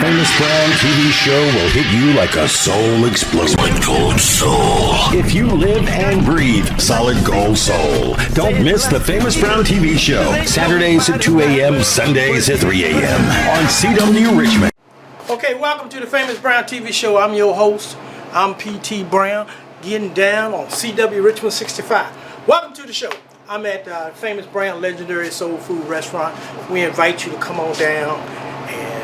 Famous Brown TV show will hit you like a soul explosion. Gold soul. If you live and breathe solid gold soul, don't miss the Famous Brown TV show. Saturdays at 2 a.m., Sundays at 3 a.m. on CW Richmond. Okay, welcome to the Famous Brown TV show. I'm your host. I'm P.T. Brown, getting down on CW Richmond 65. Welcome to the show. I'm at Famous Brown Legendary Soul Food Restaurant. We invite you to come on down and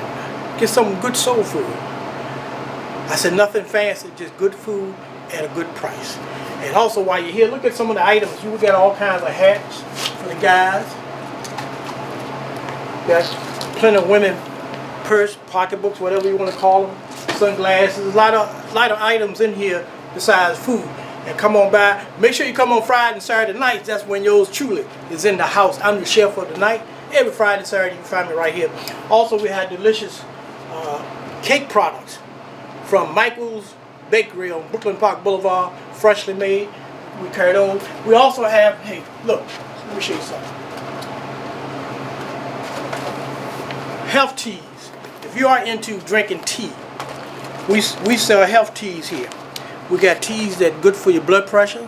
get some good soul food. I said nothing fancy, just good food at a good price. And also while you're here, look at some of the items. You will get all kinds of hats for the guys. Got plenty of women purse, pocketbooks, whatever you want to call them, sunglasses, a lot of items in here besides food. And come on by. Make sure you come on Friday and Saturday nights. That's when yours truly is in the house. I'm the chef for the night. Every Friday and Saturday you can find me right here. Also, we have delicious cake products from Michael's Bakery on Brooklyn Park Boulevard, freshly made. We carry those. We also have, hey, look, let me show you something. Health teas. If you are into drinking tea, we sell health teas here. We got teas that are good for your blood pressure,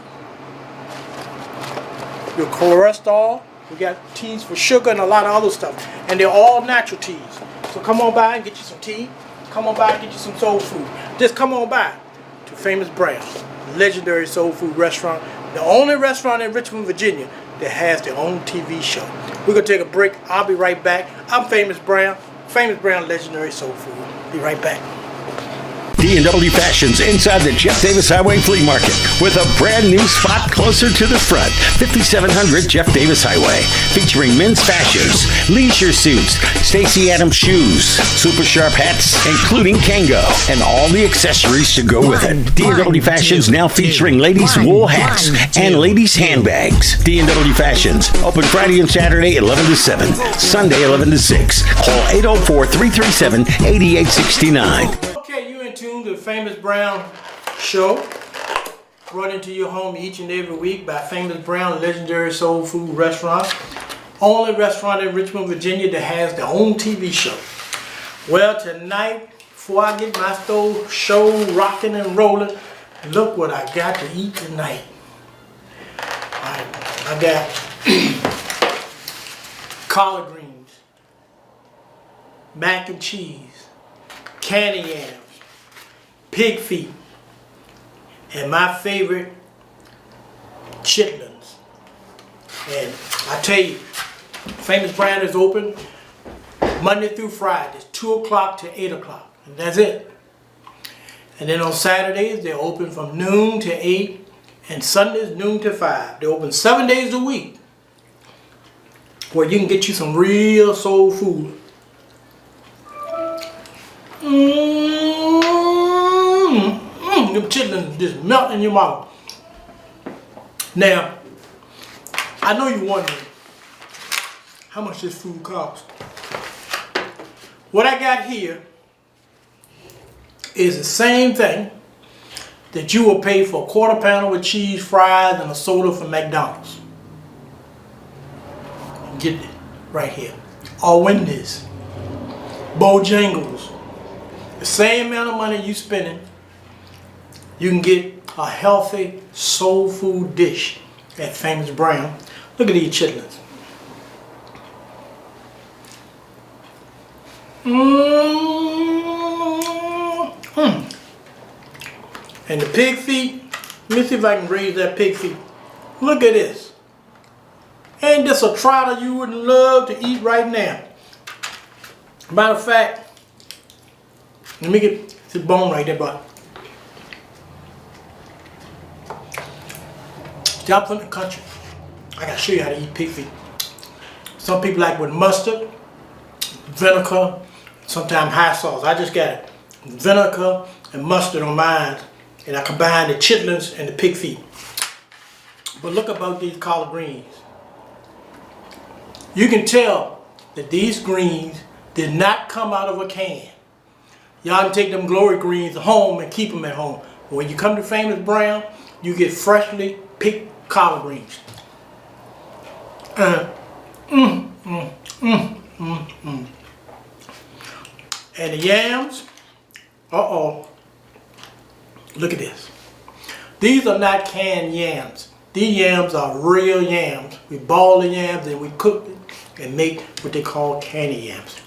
your cholesterol. We got teas for sugar and a lot of other stuff. And they're all natural teas. So come on by and get you some tea. Come on by and get you some soul food. Just come on by to Famous Brown, Legendary Soul Food Restaurant. The only restaurant in Richmond, Virginia that has their own TV show. We're going to take a break. I'll be right back. I'm Famous Brown Legendary Soul Food. Be right back. D&W Fashions inside the Jeff Davis Highway Flea Market with a brand new spot closer to the front. 5700 Jeff Davis Highway, featuring men's fashions, leisure suits, Stacey Adams shoes, super sharp hats, including Kango, and all the accessories to go with it. D&W Fashions now featuring ladies' wool hats and ladies' handbags. D&W Fashions, open Friday and Saturday 11 to 7, Sunday 11 to 6. Call 804-337-8869. Tuned to the Famous Brown show, brought into your home each and every week by Famous Brown Legendary Soul Food Restaurant, only restaurant in Richmond, Virginia that has their own TV show. Well, tonight, before I get my show rocking and rolling, look what I got to eat tonight. I got collard greens, mac and cheese, candy yams, pig feet, and my favorite, chitlins. And I tell you, Famous Brown is open Monday through Friday. It's 2 o'clock to 8 o'clock, and that's it. And then on Saturdays, they're open from noon to 8, and Sundays noon to 5. They're open 7 days a week, where you can get you some real soul food. Them chitlins just melt in your mouth. Now, I know you're wondering how much this food costs. What I got here is the same thing that you will pay for a quarter pounder with cheese, fries, and a soda from McDonald's. Get it right here. Or Wendy's, Bojangles. The same amount of money you spending, you can get a healthy soul food dish at Famous Brown. Look at these chitlins. And the pig feet, let me see if I can raise that pig feet. Look at this. Ain't this a trotter you would love to eat right now? Matter of fact, let me get the bone right there, bud. See, I'm from the country. I gotta show you how to eat pig feet. Some people like with mustard, vinegar, sometimes hot sauce. I just got vinegar and mustard on mine, and I combine the chitlins and the pig feet. But look about these collard greens. You can tell that these greens did not come out of a can. Y'all can take them glory greens home and keep them at home. But when you come to Famous Brown, you get freshly picked collard greens. And the yams, look at this. These are not canned yams. These yams are real yams. We boil the yams and we cook it and make what they call candy yams.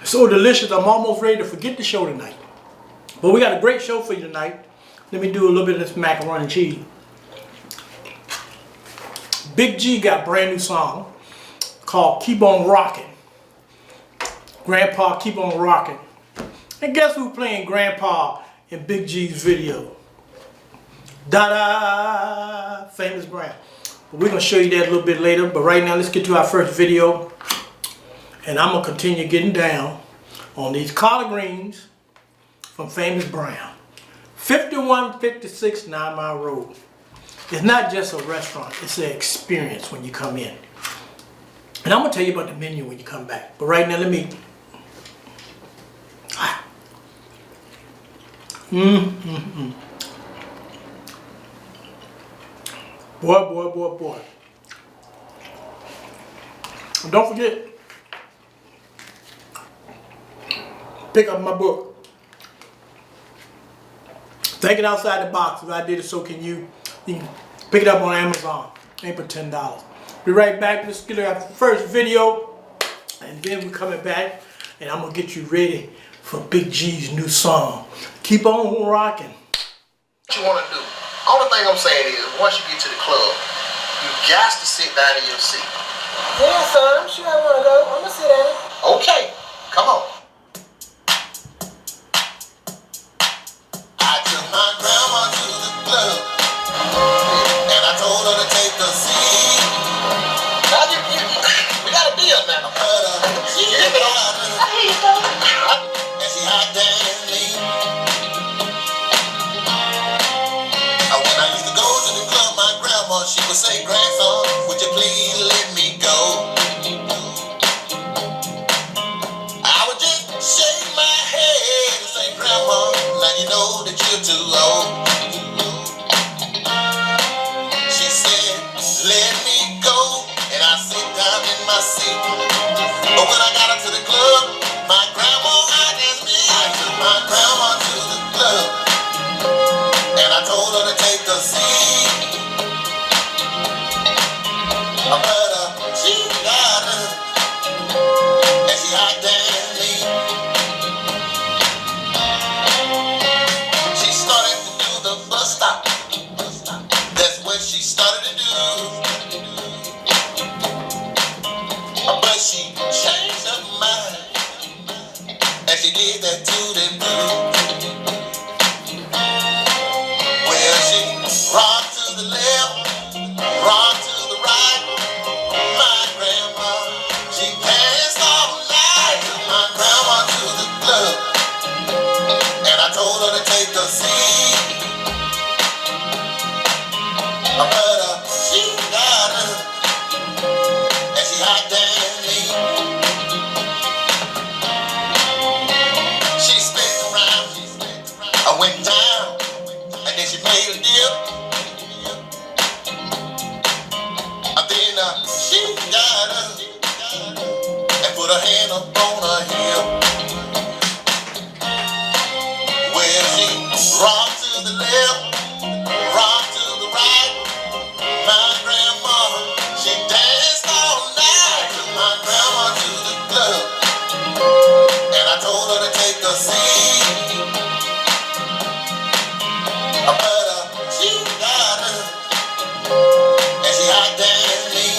So delicious, I'm almost ready to forget the show tonight. But we got a great show for you tonight. Let me do a little bit of this macaroni and cheese. Big G got a brand new song called Keep On Rockin'. Grandpa Keep On Rockin'. And guess who's playing Grandpa in Big G's video? Da-da! Famous Grandpa. But we're going to show you that a little bit later. But right now, let's get to our first video. And I'm going to continue getting down on these collard greens from Famous Brown. 5156 9 Mile Road. It's not just a restaurant. It's an experience when you come in. And I'm going to tell you about the menu when you come back. But right now, let me... Boy. And don't forget, pick up my book. Think it outside the box. If I did it, so can you. You can pick it up on Amazon. Ain't for $10. Be right back. Let's get our first video. And then we're coming back. And I'm going to get you ready for Big G's new song. Keep on rocking. What you want to do? Only thing I'm saying is, once you get to the club, you got to sit down in your seat. Yeah, son, I'm sure I want to go. I'm going to sit down. Okay, come on. I took my grandma to the club, and I told her to take a seat. Now we got a deal now. She hit it on. I hear you, son. And she hot damn me. When I used to go to the club, my grandma, she would say, grandson, would you please let me go? I would just shake my head and say, grandma, now you know that you're too old. She said, let me go, and I sit down in my seat. But when I got up to the club, my grandma eyed at me. I took my grandma to the club, and I told her to take a seat. But she got her, and she hot damn me. She started to do the bus stop. That's what she started to do. But she changed her mind, and she did that to the blue. Rock to the left, rock to the right. My grandma, she danced all night. My grandma to the club, and I told her to take a seat. But she got her, and she hot damn me. She spent around, I went down, and then she made a dip. She got her and put her hand up on her hip. Well, she rocked to the left, rocked to the right. My grandma, she danced all night. Took my grandma to the club, and I told her to take a seat. But she got her, and she hot damn me.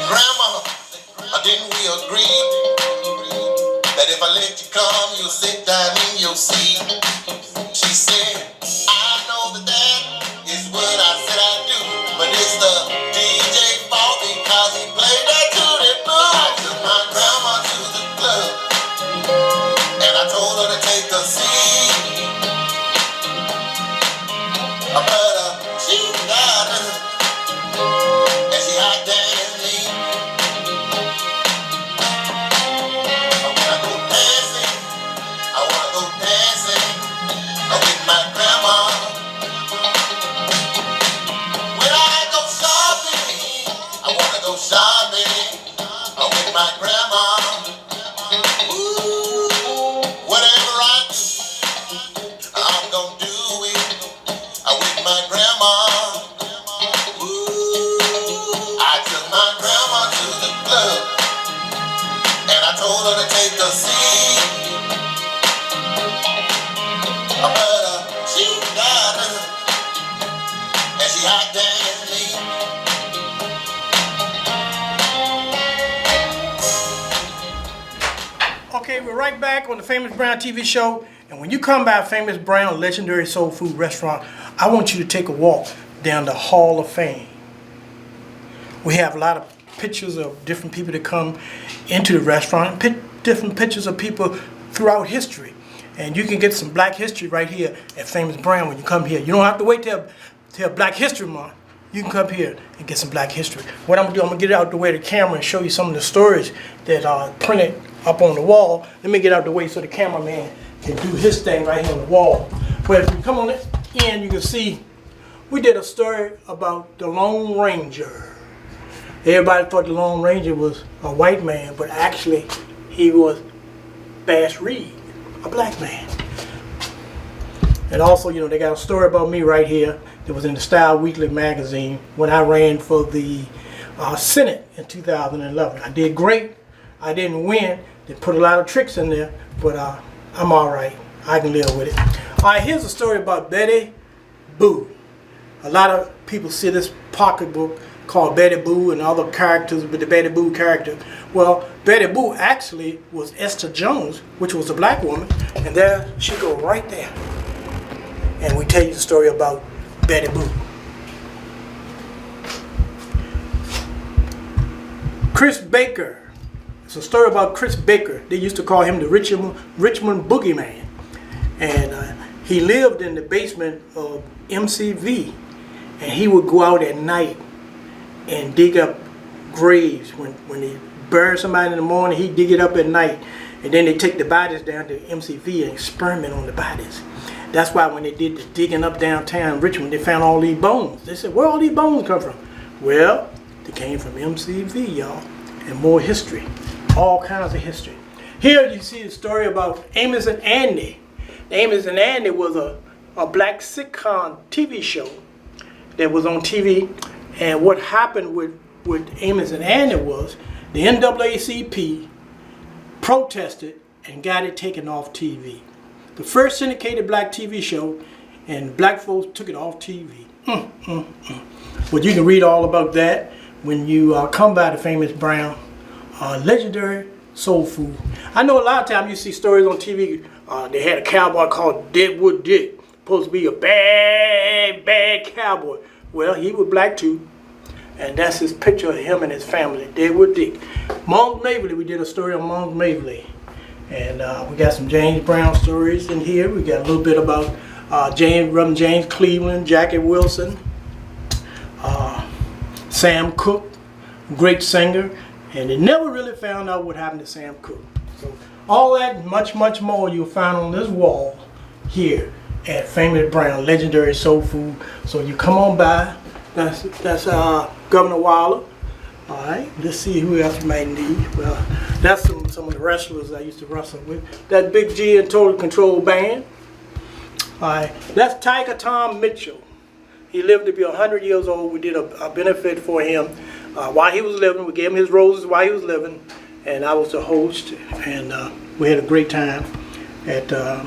Grandma, didn't we agree that if I let you come, you'll sit down in your seat? She said, I know that is what I said I do, but it's the DJ fault because he played that tootie boo. I took my grandma to the club, and I told her to take a seat. But she got her, and she hot damn me. I wanna go dancing. shopping with my grandma. Ooh, whatever I do, I'm gonna do it with my grandma. Ooh, I took my grandma to the club and I told her to take a seat. But she got her and she hot damn me. Okay, we're right back on the Famous Brown TV show. And when you come by Famous Brown Legendary Soul Food Restaurant, I want you to take a walk down the Hall of Fame. We have a lot of pictures of different people that come into the restaurant, different pictures of people throughout history. And you can get some Black history right here at Famous Brown when you come here. You don't have to wait till Black History Month. You can come here and get some Black history. What I'm gonna do, I'm gonna get out the way of the camera and show you some of the stories that are printed up on the wall. Let me get out the way so the cameraman can do his thing right here on the wall. But if you come on in, you can see we did a story about the Lone Ranger. Everybody thought the Lone Ranger was a white man, but actually he was Bass Reed, a black man. And also, you know, they got a story about me right here that was in the Style Weekly magazine when I ran for the Senate in 2011. I did great. I didn't win. They put a lot of tricks in there, but I'm all right. I can live with it. All right, here's a story about Betty Boo. A lot of people see this pocketbook called Betty Boo and other characters with the Betty Boo character. Well, Betty Boo actually was Esther Jones, which was a black woman, and there she go right there. And we tell you the story about Betty Boo. Chris Baker. It's a story about Chris Baker. They used to call him the Richmond Boogeyman. And he lived in the basement of MCV. And he would go out at night and dig up graves. When they bury somebody in the morning, he'd dig it up at night. And then they take the bodies down to MCV and experiment on the bodies. That's why when they did the digging up downtown Richmond, they found all these bones. They said, where all these bones come from? Well, they came from MCV, y'all. And more history. All kinds of history. Here you see the story about Amos and Andy. Amos and Andy was a black sitcom TV show that was on TV. And what happened with Amos and Andy was the NAACP protested and got it taken off TV. The first syndicated black TV show, and black folks took it off TV. But you can read all about that when you come by the Famous Brown Legendary Soul Food. I know a lot of times you see stories on TV. They had a cowboy called Deadwood Dick, supposed to be a bad cowboy. Well, he was black too, and that's his picture of him and his family, Deadwood Dick. Monk Maverly, we did a story on Monk Maverly, and we got some James Brown stories in here. We got a little bit about Reverend James Cleveland, Jackie Wilson, Sam Cooke, great singer. And they never really found out what happened to Sam Cooke. So all that and much, much more you'll find on this wall here at Famous Brown Legendary Soul Food. So you come on by. That's Governor Waller. All right, let's see who else you might need. Well, that's some of the wrestlers I used to wrestle with. That Big G and Total Control Band. All right, that's Tiger Tom Mitchell. He lived to be 100 years old. We did a benefit for him while he was living. We gave him his roses while he was living, and I was the host, and we had a great time at the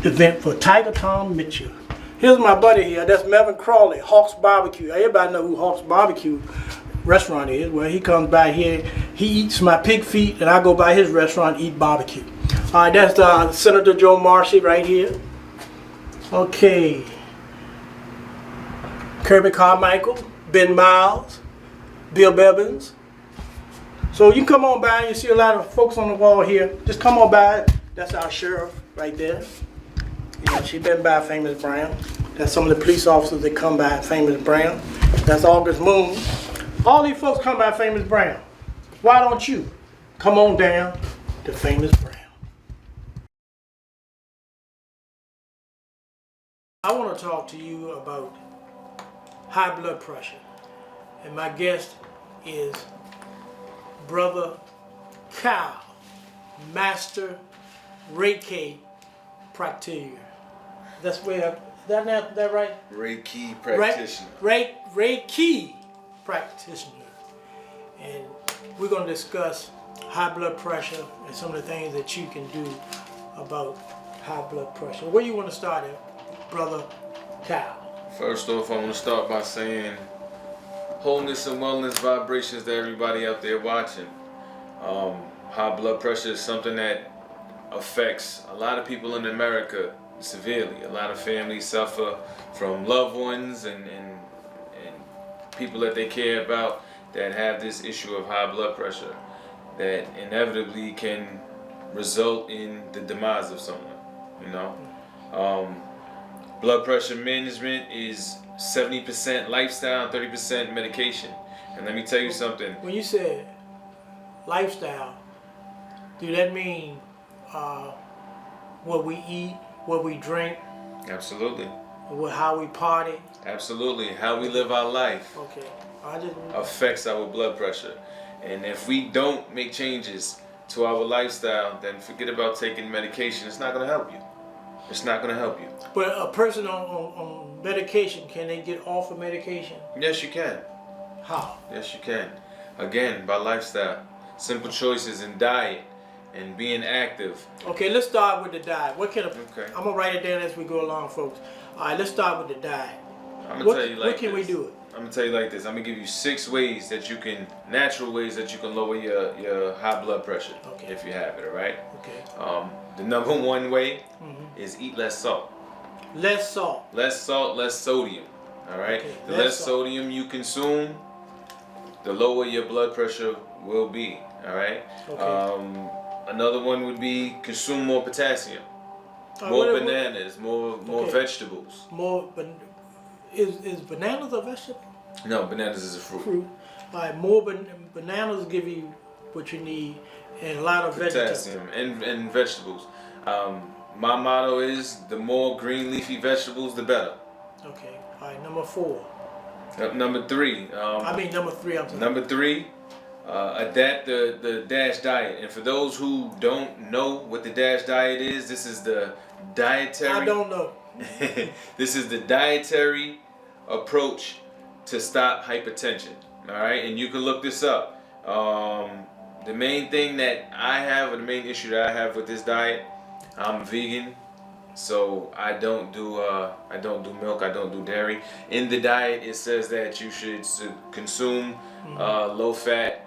event for Tiger Tom Mitchell. Here's my buddy here. That's Melvin Crawley, Hawks Barbecue. Everybody know who Hawks Barbecue restaurant is. Well, he comes by here. He eats my pig feet, and I go by his restaurant and eat barbecue. All right, that's Senator Joe Marcy right here. Okay. Kirby Carmichael, Ben Miles, Bill Bevins. So you can come on by and you see a lot of folks on the wall here. Just come on by. That's our sheriff right there. You know, she's been by Famous Brown. That's some of the police officers that come by Famous Brown. That's August Moon. All these folks come by Famous Brown. Why don't you come on down to Famous Brown? I want to talk to you about high blood pressure. and my guest is Brother Kyle, Master Reiki practitioner. That's where, that right? Reiki practitioner. Reiki practitioner. And we're going to discuss high blood pressure and some of the things that you can do about high blood pressure. Where you want to start at, Brother Kyle? First off, I want to start by saying wholeness and wellness vibrations to everybody out there watching. High blood pressure is something that affects a lot of people in America severely. A lot of families suffer from loved ones and people that they care about that have this issue of high blood pressure that inevitably can result in the demise of someone, you know. Blood pressure management is 70% lifestyle, 30% medication. And let me tell you something. When you said lifestyle, do that mean what we eat, what we drink? Absolutely. How we party? Absolutely. How we live our life Okay. affects our blood pressure. And if we don't make changes to our lifestyle, then forget about taking medication. It's not going to help you. It's not going to help you. But a person on medication, can they get off of medication? Yes, you can. How? Yes, you can. Again, by lifestyle. Simple choices in diet and being active. Okay, let's start with the diet. What can Okay. I'm going to write it down as we go along, folks. All right, let's start with the diet. I'm going to tell you like what can this. we do it? I'm going to tell you like this. I'm going to give you 6 ways that you can, natural ways that you can lower your high blood pressure. Okay. If you have it, all right? Okay. The number one way is eat less salt. Less salt. Less salt, less sodium. All right. Okay, The less less salt. sodium you consume, the lower your blood pressure will be. All right. Okay. Another one would be consume more potassium, more bananas, more Okay. vegetables. More, but is bananas a vegetable? No, bananas is a fruit. Fruit. All right, more bananas give you what you need, and a lot of vegetables. Potassium and vegetables. My motto is the more green leafy vegetables, the better. Okay. All right. Number 4. Number 3. Number 3. I'm sorry. Number 3. Adapt the DASH diet. And for those who don't know what the DASH diet is, this is the dietary. I don't know. This is the dietary approach to stop hypertension. All right, and you can look this up. The main thing that I have, or the main issue that I have with this diet, I'm vegan, so I don't do milk, I don't do dairy. In the diet, it says that you should consume low-fat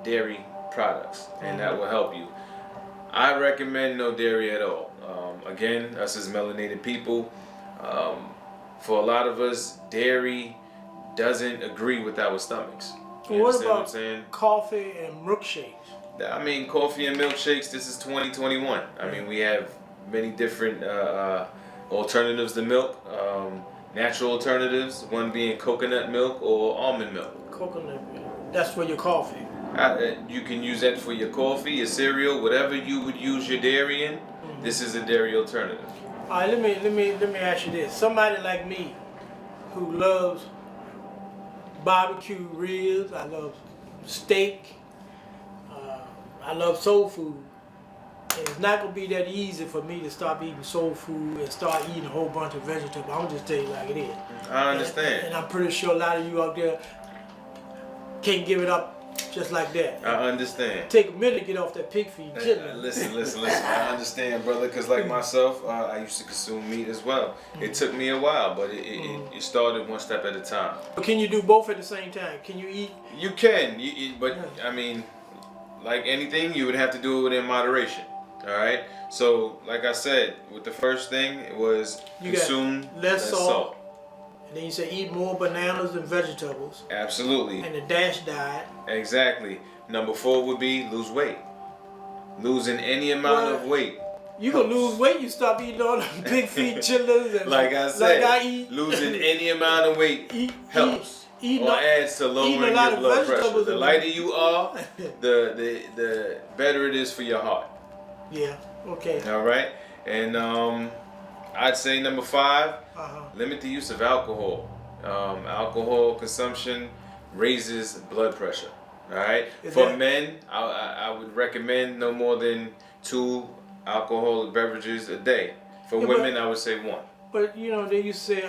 dairy products, and that will help you. I recommend no dairy at all. Again, us as melanated people, for a lot of us, dairy doesn't agree with our stomachs. You What understand about what I'm saying? coffee and milkshakes? I mean, coffee and milkshakes, this is 2021. I mean, we have many different alternatives to milk, natural alternatives, one being coconut milk or almond milk. Coconut milk. That's for your coffee. You can use that for your coffee, your cereal, whatever you would use your dairy in. This is a dairy alternative. All right, let me ask you this. Somebody like me who loves barbecue ribs, I love steak, I love soul food. And it's not gonna be that easy for me to stop eating soul food and start eating a whole bunch of vegetables. I'm gonna just tell you like it is. I understand. And I'm pretty sure a lot of you out there can't give it up just like that. I understand. Take a minute to get off that pig feed. Listen. I understand, brother, because like myself, I used to consume meat as well. It took me a while, but it started one step at a time. But can you do both at the same time? Can you eat? You can, but I mean, like anything, you would have to do it within moderation. All right. So, like I said, with the first thing, it was You consume got less salt. And then you say eat more bananas and vegetables. Absolutely. And the DASH diet. Exactly. Number 4 would be lose weight. Losing any amount of weight. You gonna lose weight, you stop eating all the big feet chillers and like I said, like I eat. losing any amount of weight helps or adds to lowering a lot your of blood pressure. vegetables The and- lighter you are, the better it is for your heart. Yeah. Okay. All right. And I'd say number 5, limit the use of alcohol. Alcohol consumption raises blood pressure. All right. Is For that- men, I would recommend no more than 2 alcoholic beverages a day. For Yeah, women, but- I would say 1. But you know, they used to say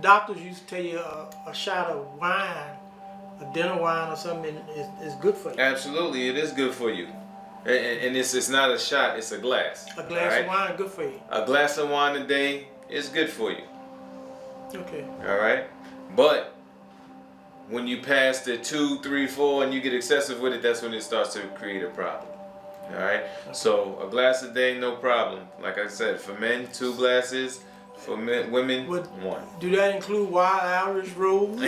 doctors used to tell you a shot of wine, a dinner wine or something is good for you. Absolutely, it is good for you. And it's not a shot, it's a glass. A glass all of wine good for you. A glass of wine a day is good for you. Okay. All right. But when you pass the 2, 3, 4 and you get excessive with it, that's when it starts to create a problem. All right. So a glass a day, no problem. Like I said, for men, 2 glasses. For women, 1. Do that include wild Irish rules? We'll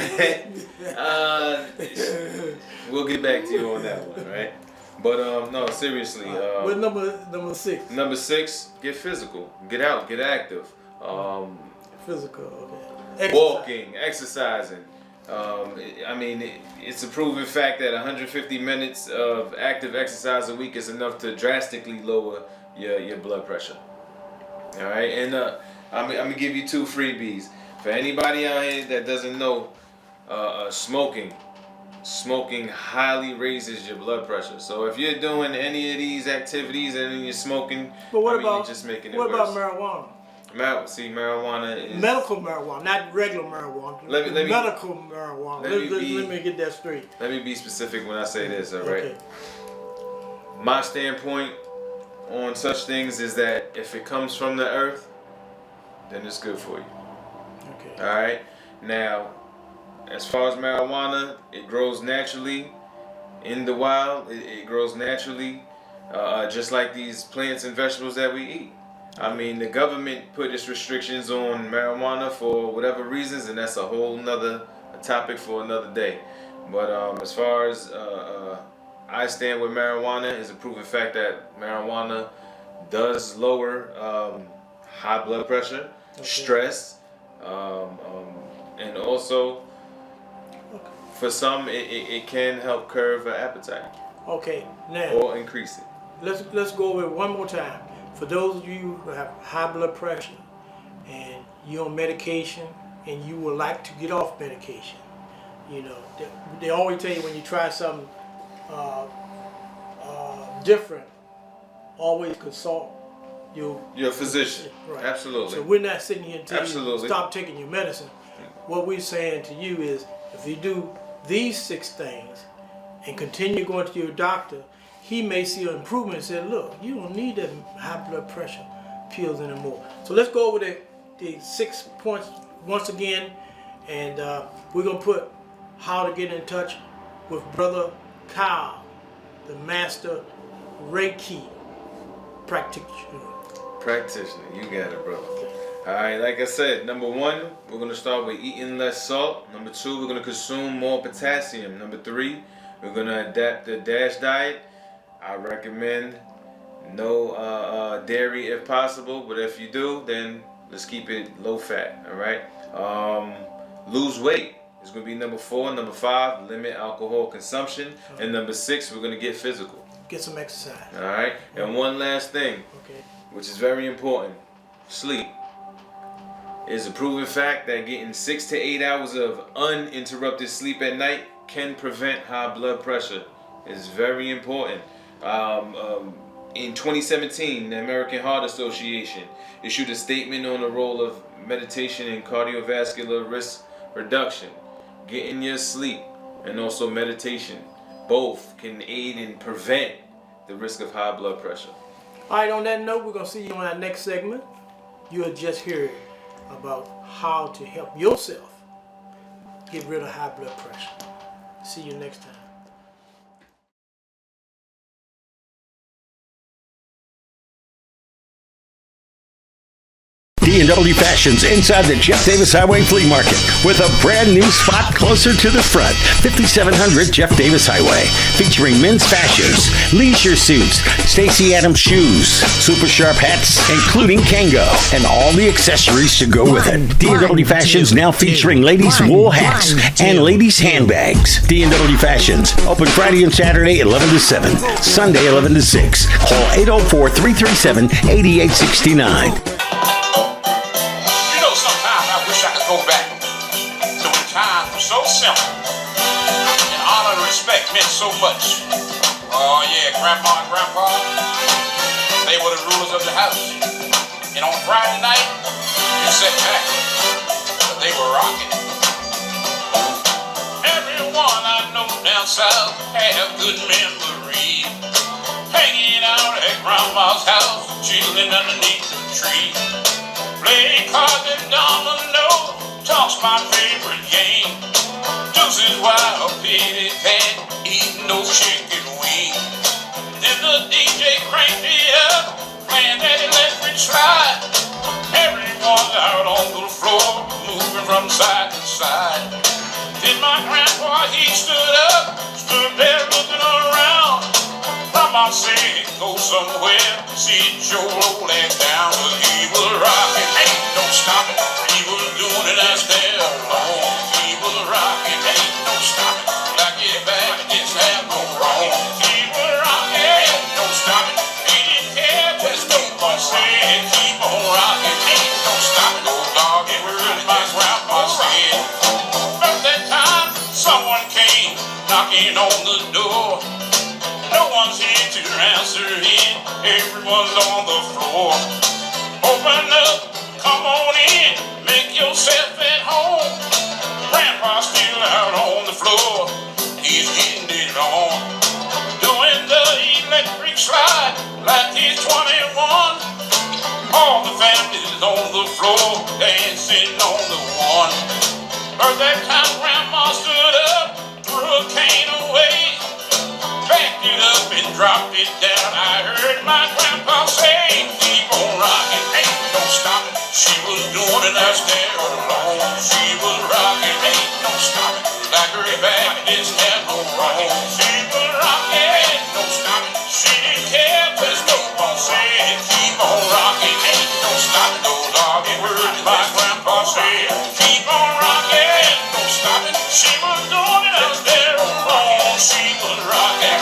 get back to you on that one, right? But no, seriously. What number 6? Number 6, get physical, get out, get active. Physical. Okay. Exercise. Walking, exercising. I mean, it's a proven fact that 150 minutes of active exercise a week is enough to drastically lower your blood pressure. All right, and I'm gonna give you 2 freebies for anybody out here that doesn't know. Smoking highly raises your blood pressure. So if you're doing any of these activities and then you're smoking, But what you're about just making it what worse. about marijuana? Marijuana is Medical marijuana, not regular marijuana. Let me- Medical marijuana. Let me get that straight. Let me be specific when I say this, all right? Okay. My standpoint on such things is that if it comes from the earth, then it's good for you. Okay. All right. Now, as far as marijuana, it grows naturally in the wild. It grows naturally, just like these plants and vegetables that we eat. I mean, the government put its restrictions on marijuana for whatever reasons, and that's a whole nother topic for another day. But as far as I stand with marijuana, it's a proven fact that marijuana does lower high blood pressure, stress, and also for some it can help curb an appetite Okay. Now or increase it. let's go over it one more time. For those of you who have high blood pressure and you're on medication and you would like to get off medication, you know, they always tell you when you try something different, always consult Your physician. Right. Absolutely. So we're not sitting here telling you Absolutely. stop taking your medicine. What we're saying to you is if you do these 6 things and continue going to your doctor, he may see an improvement and say, look, you don't need that high blood pressure pills anymore. So let's go over the 6 points once again, and we're going to put how to get in touch with Brother Kyle, the master Reiki practitioner. You got it, brother. All right, like I said, number 1, we're going to start with eating less salt. Number 2, we're going to consume more potassium. Number 3, we're going to adapt the DASH diet. I recommend no dairy if possible, but if you do, then let's keep it low fat, all right? Lose weight is going to be number 4. Number 5, limit alcohol consumption. And number 6, we're going to get physical. Get some exercise. All right? And one last thing, Okay. which is very important, sleep. It is a proven fact that getting 6 to 8 hours of uninterrupted sleep at night can prevent high blood pressure. It's very important. In 2017, the American Heart Association issued a statement on the role of meditation in cardiovascular risk reduction. Getting your sleep and also meditation both can aid and prevent the risk of high blood pressure. All right, on that note, we're going to see you on our next segment. You'll just hear about how to help yourself get rid of high blood pressure. See you next time. D&W Fashions inside the Jeff Davis Highway Flea Market with a brand new spot closer to the front, 5700 Jeff Davis Highway, featuring men's fashions, leisure suits, Stacy Adams shoes, super sharp hats, including Kango, and all the accessories to go with it. D&W Fashions now featuring ladies' wool hats and ladies' handbags. D&W Fashions, open Friday and Saturday 11 to 7, Sunday 11 to 6. Call 804-337-8869. Sometimes I wish I could go back to when times were so simple. meant so much. Oh yeah, Grandma and Grandpa, they were the rulers of the house. And on Friday night, you sat back, but they were rocking. Everyone I know down south have good memories. Hanging out at Grandma's house, chilling underneath the tree. Playing cards and dominoes, talk's my favorite game. Deuces wild, pity pat, eating those chicken wings. Then the DJ cranked it up, playing that electric slide. Everyone's out on the floor, moving from side to side. Then my grandpa, he stood there looking around. Mama said, go somewhere, sit your old ass down. But he was rocking, ain't no stopping. He was doing it out there alone. He was rocking, ain't no stopping. Like it back, it's have no wrong. He was rocking, ain't no stopping. He didn't care, just keep on saying, keep on rocking, ain't no stopping. No dog, it was my grandpa said. At that time, someone came knocking on the door. No one's here to answer it, everyone's on the floor. Open up, come on in, make yourself at home. Grandpa's still out on the floor, he's getting it on. Doing the electric slide like he's 21. All the family's on the floor, dancing on the one. Heard that time Grandma stood up, threw a cane away. Backed it up and dropped it down. I heard my grandpa say, keep on rocking, ain't no stopping. She was doing it out there alone. She was rocking, ain't no stopping. Like her back didn't have no wrong. She was rocking, ain't no stopping. She didn't care, just keep on saying, keep on rocking, ain't no stopping. Those are the words my grandpa said. Keep on rocking, ain't no stopping. She was doing it out there alone. She was rocking.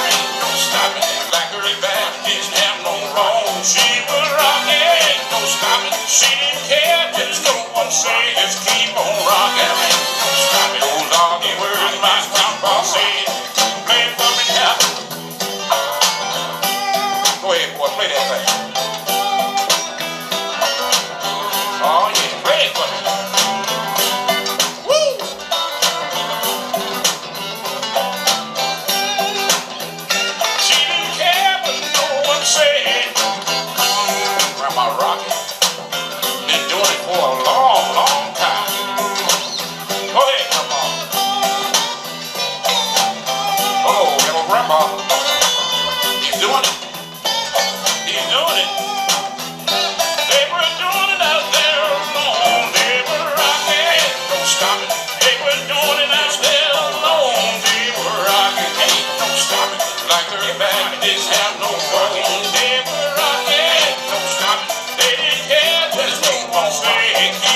She was rocking, ain't no stopping. She didn't care, just no one say, just keep on rocking, ain't no stopping. Those doggy words my grandpa said. Play it for me now. Go ahead, boy, play that thing. Oh yeah, play it for me. Woo! She didn't care, but no one said. Grandma rocking, been doing it for a long, long time. Go ahead, Grandma. Oh, little Grandma, he's doing it. He's doing it. They were doing it out there alone. They were rocking, no stopping. They were doing it out there alone. They were rocking, ain't no stopping. Like their Baptists have no fucking. They were rocking, no stopping. They didn't care, just keep on saying.